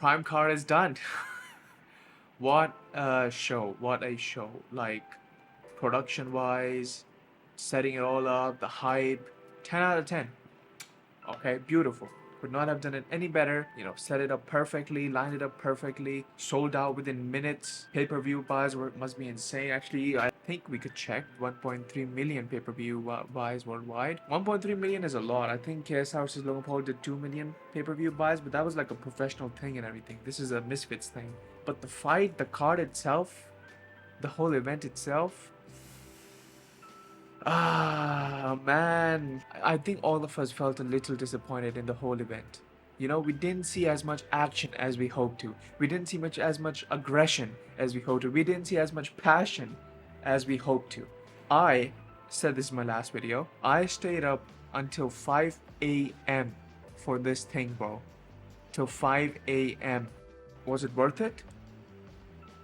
Prime card is done. What a show. What a show. Like, production wise, setting it all up, the hype. 10 out of 10. Okay, beautiful. Could not have done it any better. You know, set it up perfectly, lined it up perfectly, sold out within minutes. Pay-per-view buys must be insane. Actually, I think we could check 1.3 million pay-per-view buys worldwide. 1.3 million is a lot. I think KSI versus Logan Paul did 2 million pay-per-view buys, but that was like a professional thing and everything. This is a Misfits thing. But the fight, the card itself, the whole event itself, ah, man. I think all of us felt a little disappointed in the whole event. You know, we didn't see as much action as we hoped to. We didn't see as much aggression as we hoped to. We didn't see as much passion as we hoped to. I said this in my last video. I stayed up until 5 a.m. for this thing, bro. Till 5 a.m. Was it worth it?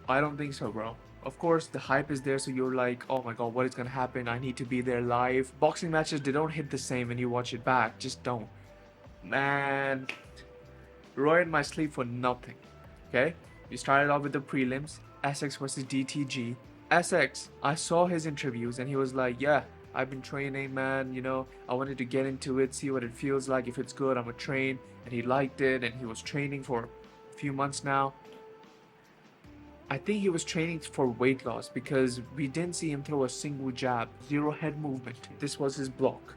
I don't think so, bro. Of course, the hype is there, so you're like, oh my god, what is gonna happen? I need to be there live. Boxing matches, they don't hit the same when you watch it back. Just don't. Man, ruined my sleep for nothing. Okay? We started off with the prelims. SX versus DTG. SX, I saw his interviews and he was like, yeah, I've been training, man. You know, I wanted to get into it, see what it feels like. If it's good, I'm gonna train. And he liked it, and he was training for a few months now. I think he was training for weight loss because we didn't see him throw a single jab, zero head movement. This was his block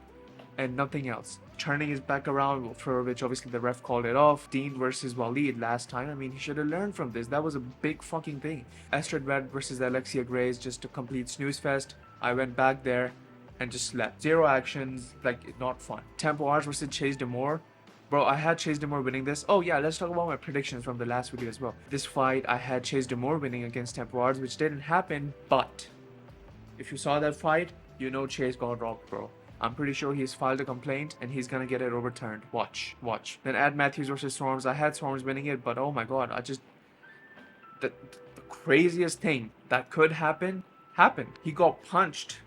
and nothing else. Turning his back around, for which obviously the ref called it off. DEEN versus WALID last time. I mean, he should have learned from this. That was a big fucking thing. Astrid Red versus Alexia Grace, just a complete snooze fest. I went back there and just slept. Zero actions, like not fun. Tempo Arts versus Chase Demore. Bro, I had Chase Demore winning this. Oh yeah, let's talk about my predictions from the last video as well. This fight, I had Chase Demore winning against Tempo Arts, which didn't happen. But if you saw that fight, you know Chase got rocked, bro. I'm pretty sure he's filed a complaint and he's gonna get it overturned. Watch. Then Ad Matthews versus Storms. I had Storms winning it, but oh my god, the craziest thing that could happen happened. He got punched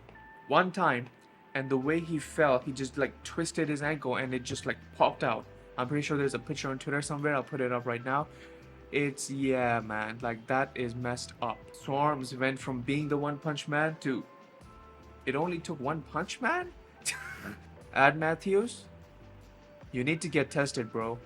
one time, and the way he fell, he just like twisted his ankle and it just like popped out. I'm pretty sure there's a picture on Twitter somewhere. I'll put it up right now. It's, yeah, man, like that is messed up. Storms went from being the one punch man to it only took one punch man? Ad Matthews, you need to get tested, bro.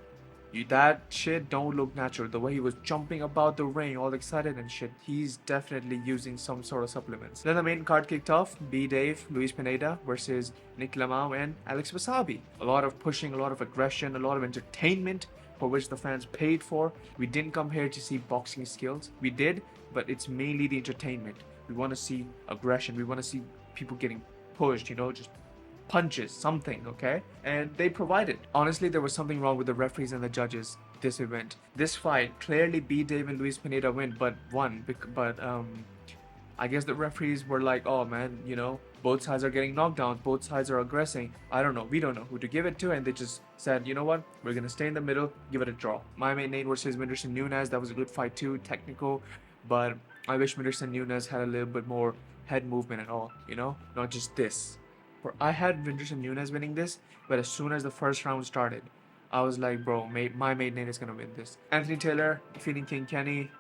That shit don't look natural. The way he was jumping about the ring all excited and shit, he's definitely using some sort of supplements. Then the main card kicked off. B Dave, Luis Pineda versus Nick Lamau and Alex Wasabi. A lot of pushing, a lot of aggression, a lot of entertainment for which the fans paid for. We didn't come here to see boxing skills. We did, but it's mainly the entertainment. We want to see aggression. We want to see people getting pushed, you know, just punches, something, okay? And they provided. Honestly, there was something wrong with the referees and the judges this event. This fight, clearly B Dave and Luis Pineda win, but I guess the referees were like, oh man, you know, both sides are getting knocked down, both sides are aggressing. I don't know, we don't know who to give it to, and they just said, you know what, we're gonna stay in the middle, give it a draw. My main name versus Whindersson Nunes, that was a good fight too, technical, but I wish Whindersson Nunes had a little bit more head movement and all, you know, not just this. I had Whindersson Nunes winning this, but as soon as the first round started, I was like, bro, my main name is gonna win this. Anthony Taylor defeating King Kenny.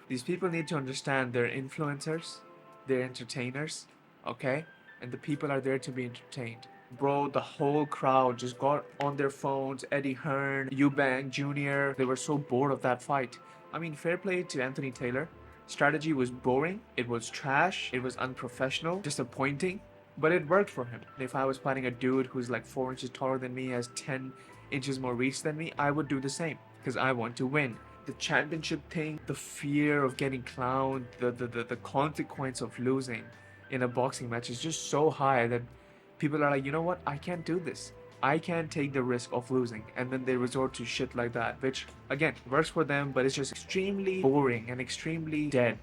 These people need to understand they're influencers, they're entertainers, okay? And the people are there to be entertained. Bro, the whole crowd just got on their phones. Eddie Hearn, Eubank Jr., they were so bored of that fight. I mean, fair play to Anthony Taylor. Strategy was boring, it was trash, it was unprofessional, disappointing, but it worked for him. If I was fighting a dude who's like 4 inches taller than me, has 10 inches more reach than me, I would do the same, because I want to win. The championship thing, the fear of getting clowned, the consequence of losing in a boxing match is just so high that people are like, you know what, I can't do this. I can't take the risk of losing. And then they resort to shit like that, which again works for them, but it's just extremely boring and extremely dead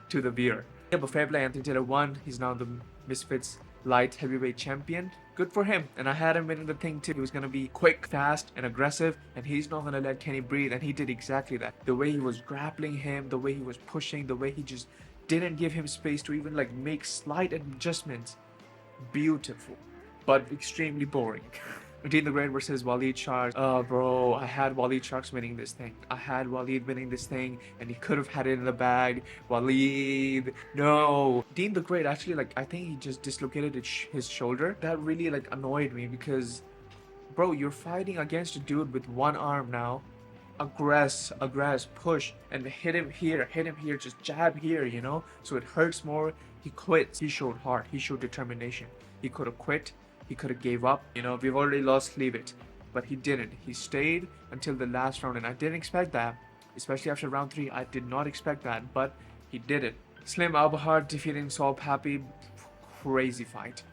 to the viewer. Yeah, but fair play, Anthony Taylor won. He's now the Misfits light heavyweight champion. Good for him. And I had him winning the thing too. He was gonna be quick, fast, and aggressive, and he's not gonna let Kenny breathe, and he did exactly that. The way he was grappling him, the way he was pushing, the way he just didn't give him space to even like make slight adjustments. Beautiful, but extremely boring. Dean the Great versus Walid Sharks. Bro, I had Walid Sharks winning this thing. I had Walid winning this thing, and he could have had it in the bag. Walid, no. Dean the Great actually, like, I think he just dislocated his shoulder. That really like annoyed me because, bro, you're fighting against a dude with one arm now. Aggress, push, and hit him here, just jab here, you know? So it hurts more. He quits. He showed heart. He showed determination. He could have quit. He could have gave up. You know, we've already lost, leave it. But he didn't. He stayed until the last round, and I didn't expect that. Especially after round 3, I did not expect that, but he did it. Slim Albahar defeating Saul PAPI. Crazy fight.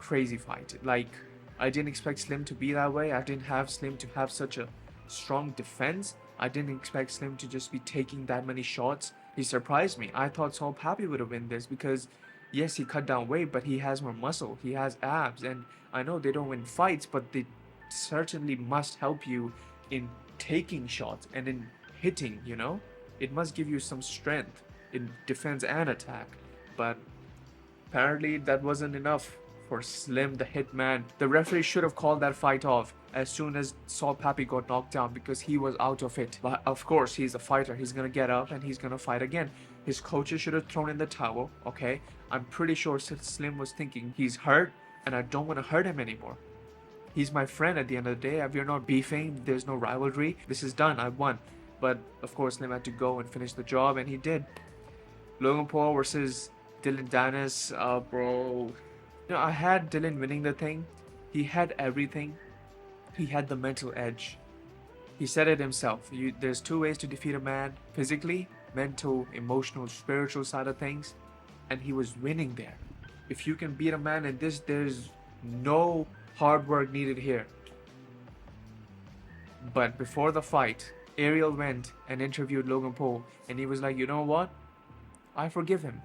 Like, I didn't expect Slim to be that way. I didn't have Slim to have such a strong defense. I didn't expect Slim to just be taking that many shots. He surprised me. I thought Saul PAPI would have won this because, yes, he cut down weight, but he has more muscle. He has abs, and I know they don't win fights, but they certainly must help you in taking shots and in hitting, you know? It must give you some strength in defense and attack. But apparently that wasn't enough for Slim the Hitman. The referee should have called that fight off as soon as Saul PAPI got knocked down because he was out of it. But of course, he's a fighter. He's gonna get up and he's gonna fight again. His coaches should have thrown in the towel, okay? I'm pretty sure Slim was thinking, he's hurt and I don't want to hurt him anymore. He's my friend at the end of the day. We're not beefing. There's no rivalry. This is done. I won. But of course, Slim had to go and finish the job, and he did. Logan Paul versus Dillon Danis. Bro. You know, I had Dillon winning the thing. He had everything. He had the mental edge. He said it himself. There's 2 ways to defeat a man. Physically, mental, emotional, spiritual side of things. And he was winning there. If you can beat a man in this, there's no hard work needed here. But before the fight, Ariel went and interviewed Logan Paul, and he was like, you know what? I forgive him.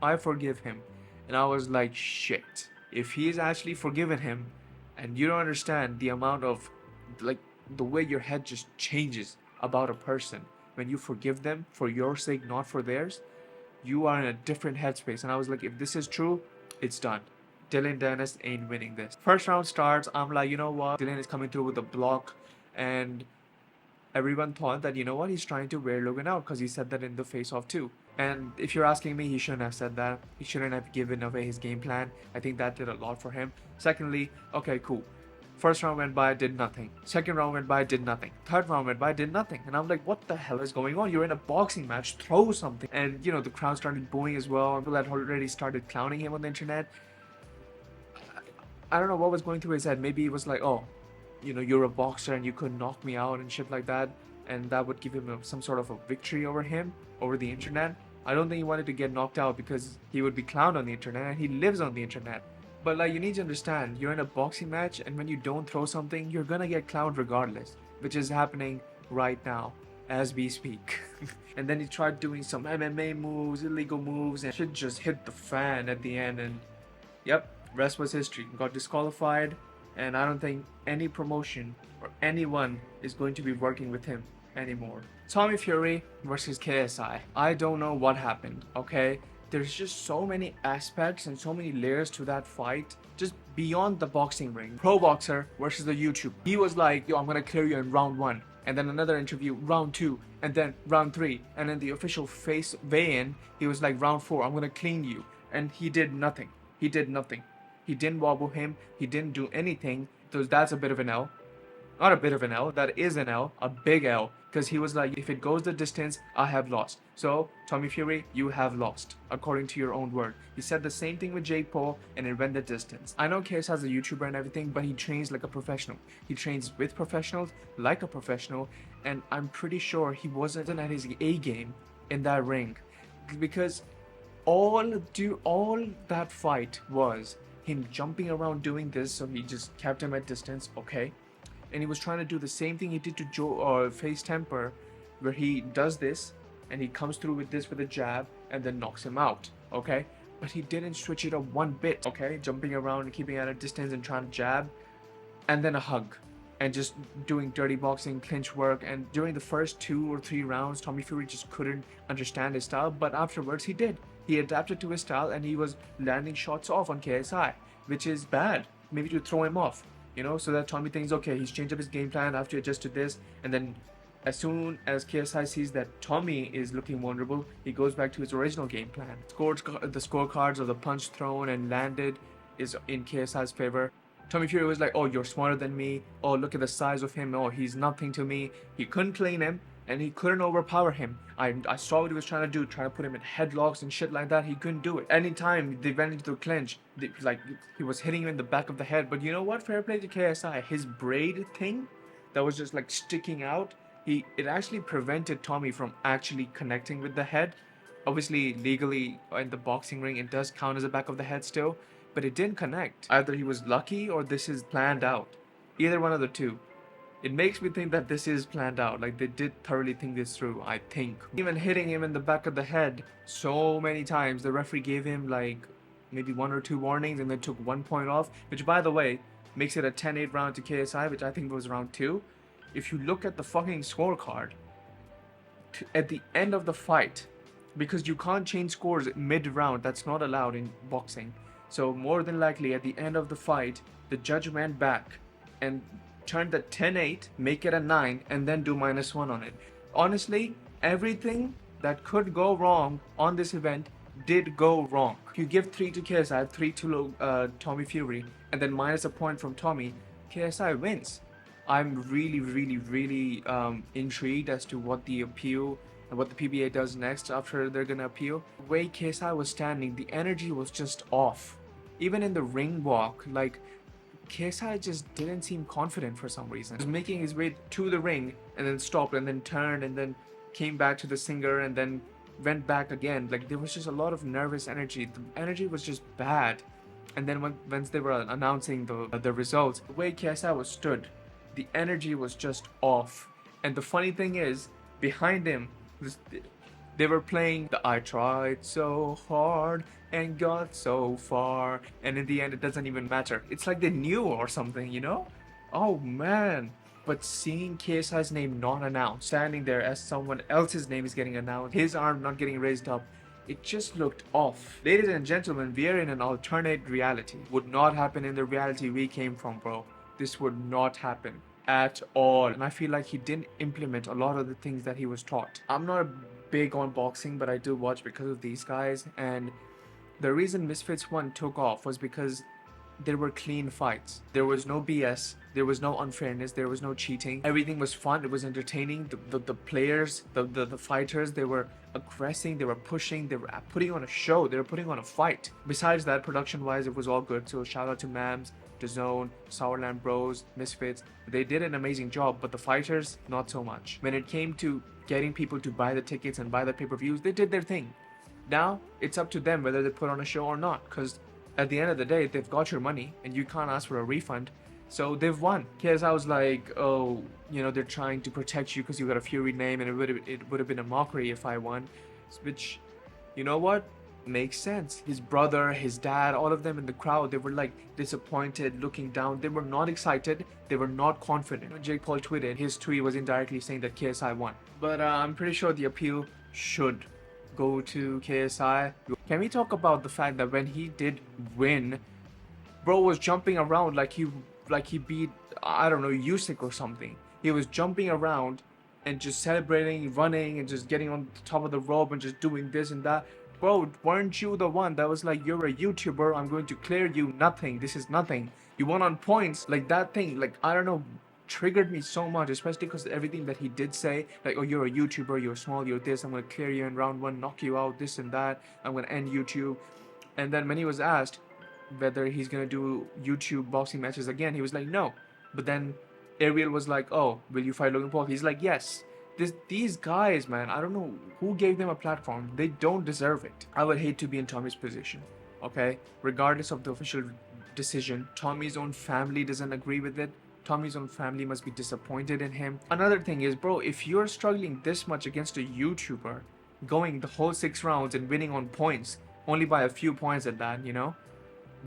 And I was like, shit. If he's actually forgiven him, and you don't understand the amount of, like, the way your head just changes about a person when you forgive them for your sake, not for theirs, you are in a different headspace. And I was like, if this is true, it's done. Dillon Danis ain't winning this. First round starts, I'm like, you know what? Dillon is coming through with a block, and everyone thought that, you know what, he's trying to wear Logan out because he said that in the face-off too. And if you're asking me, he shouldn't have said that. He shouldn't have given away his game plan. I think that did a lot for him. Secondly, okay, cool. First round went by, did nothing. Second round went by, did nothing. Third round went by, did nothing. And I'm like, what the hell is going on? You're in a boxing match, throw something. And, you know, the crowd started booing as well. People had already started clowning him on the internet. I don't know what was going through his head. Maybe he was like, oh, you know, you're a boxer and you could knock me out and shit like that. And that would give him some sort of a victory over him, over the internet. I don't think he wanted to get knocked out because he would be clowned on the internet, and he lives on the internet. But like, you need to understand, you're in a boxing match, and when you don't throw something, you're gonna get clowned regardless, which is happening right now as we speak. And then he tried doing some MMA moves, illegal moves, and shit just hit the fan at the end, and yep, rest was history. Got disqualified, and I don't think any promotion or anyone is going to be working with him anymore. Tommy Fury versus KSI. I don't know what happened, okay? There's just so many aspects and so many layers to that fight, just beyond the boxing ring. Pro boxer versus the YouTube. He was like, yo, I'm gonna clear you in round 1. And then another interview, round 2, and then round 3. And then the official face weigh-in, he was like, round 4, I'm gonna clean you. And he did nothing. He didn't wobble him. He didn't do anything. So that's a bit of an L. Not a bit of an L, that is an L, a big L. Because he was like, if it goes the distance, I have lost. So, Tommy Fury, you have lost, according to your own word. He said the same thing with Jake Paul, and it went the distance. I know KS has a YouTuber and everything, but he trains like a professional. He trains with professionals, like a professional, and I'm pretty sure he wasn't at his A game in that ring. Because all that fight was him jumping around doing this, so he just kept him at distance, okay? And he was trying to do the same thing he did to Face Temper, where he does this and he comes through with this with a jab and then knocks him out, okay? But he didn't switch it up one bit, okay? Jumping around and keeping at a distance and trying to jab, and then a hug, and just doing dirty boxing, clinch work. And during the first 2 or 3 rounds, Tommy Fury just couldn't understand his style, but afterwards he did. He adapted to his style and he was landing shots off on KSI, which is bad. Maybe to throw him off, so that Tommy thinks, okay, he's changed up his game plan, I have to adjust to this. And then as soon as KSI sees that Tommy is looking vulnerable, he goes back to his original game plan. The scorecards of the punch thrown and landed is in KSI's favor. Tommy Fury was like, oh, you're smarter than me. Oh, look at the size of him. Oh, he's nothing to me. He couldn't clean him and he couldn't overpower him. I saw what he was trying to do, trying to put him in headlocks and shit like that. He couldn't do it. Anytime they went into the clinch, he was hitting him in the back of the head. But you know what? Fair play to KSI. His braid thing that was just like sticking out, it actually prevented Tommy from actually connecting with the head. Obviously, legally in the boxing ring, it does count as a back of the head still, but it didn't connect. Either he was lucky or this is planned out. Either one of the two. It makes me think that this is planned out. Like, they did thoroughly think this through, I think. Even hitting him in the back of the head so many times, the referee gave him like maybe 1 or 2 warnings and then took 1 point off, which, by the way, makes it a 10-8 round to KSI, which I think was round 2. If you look at the fucking scorecard, at the end of the fight, because you can't change scores mid-round, that's not allowed in boxing. So more than likely, at the end of the fight, the judge went back and turned the 10-8, make it a 9, and then do -1 on it. Honestly, everything that could go wrong on this event did go wrong. If you give 3 to KSI, 3 to Tommy Fury, and then minus a point from Tommy, KSI wins. I'm really intrigued as to what the appeal and what the PBA does next after they're gonna appeal. The way KSI was standing, the energy was just off. Even in the ring walk, like, KSI just didn't seem confident for some reason. He was making his way to the ring and then stopped and then turned and then came back to the singer and then went back again. Like, there was just a lot of nervous energy. The energy was just bad. And then once they were announcing the results, the way KSI was stood, the energy was just off. And the funny thing is, behind him, they were playing the I tried so hard and got so far, and in the end it doesn't even matter. It's like they knew or something, Oh man. But seeing KSI's name not announced, standing there as someone else's name is getting announced, his arm not getting raised up, it just looked off. Ladies and gentlemen, we are in an alternate reality. Would not happen in the reality we came from, bro. This would not happen at all. And I feel like he didn't implement a lot of the things that he was taught. I'm not big on boxing, but I do watch because of these guys, and the reason Misfits 1 took off was because there were clean fights. There was no BS, there was no unfairness, there was no cheating. Everything was fun, it was entertaining. The players, the fighters, they were aggressing, they were pushing, they were putting on a show, they were putting on a fight. Besides that, production wise, it was all good. So shout out to Mams, DAZN, Sourland Bros, Misfits. They did an amazing job, but the fighters, not so much. When it came to getting people to buy the tickets and buy the pay-per-views, they did their thing. Now, it's up to them whether they put on a show or not, because at the end of the day, they've got your money and you can't ask for a refund. So they've won. KSI was like, oh, they're trying to protect you because you got a Fury name, and it would have been a mockery if I won. Which, you know what? Makes sense. His brother, his dad, all of them in the crowd, they were like disappointed, looking down. They were not excited. They were not confident. Jake Paul tweeted, his tweet was indirectly saying that KSI won. But I'm pretty sure the appeal should go to KSI. Can we talk about the fact that when he did win, bro was jumping around like he beat, I don't know, Usyk or something. He was jumping around and just celebrating, running, and just getting on the top of the rope and just doing this and that. Bro, weren't you the one that was like, you're a YouTuber, I'm going to clear you? Nothing. This is nothing. You won on points. Like, that thing, like, I don't know, triggered me so much, especially because everything that he did say, like, oh, you're a YouTuber, you're small, you're this, I'm going to clear you in round 1, knock you out, this and that, I'm going to end YouTube. And then when he was asked whether he's going to do YouTube boxing matches again, he was like, no. But then Ariel was like, oh, will you fight Logan Paul? He's like, yes. These guys, man, I don't know who gave them a platform. They don't deserve it. I would hate to be in Tommy's position, okay? Regardless of the official decision, Tommy's own family doesn't agree with it. Tommy's own family must be disappointed in him. Another thing is, bro, if you're struggling this much against a YouTuber, going the whole 6 rounds and winning on points, only by a few points at that,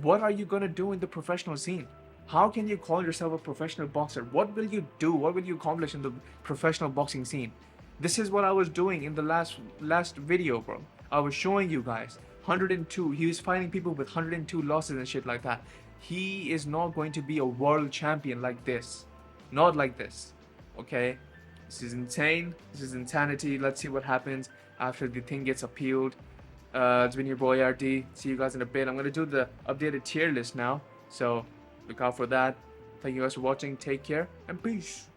what are you gonna do in the professional scene? How can you call yourself a professional boxer? What will you do? What will you accomplish in the professional boxing scene? This is what I was doing in the last video, bro. I was showing you guys. 102. He was fighting people with 102 losses and shit like that. He is not going to be a world champion like this. Not like this. Okay? This is insane. This is insanity. Let's see what happens after the thing gets appealed. It's been your boy RD. See you guys in a bit. I'm going to do the updated tier list now. So look out for that. Thank you guys for watching. Take care and peace.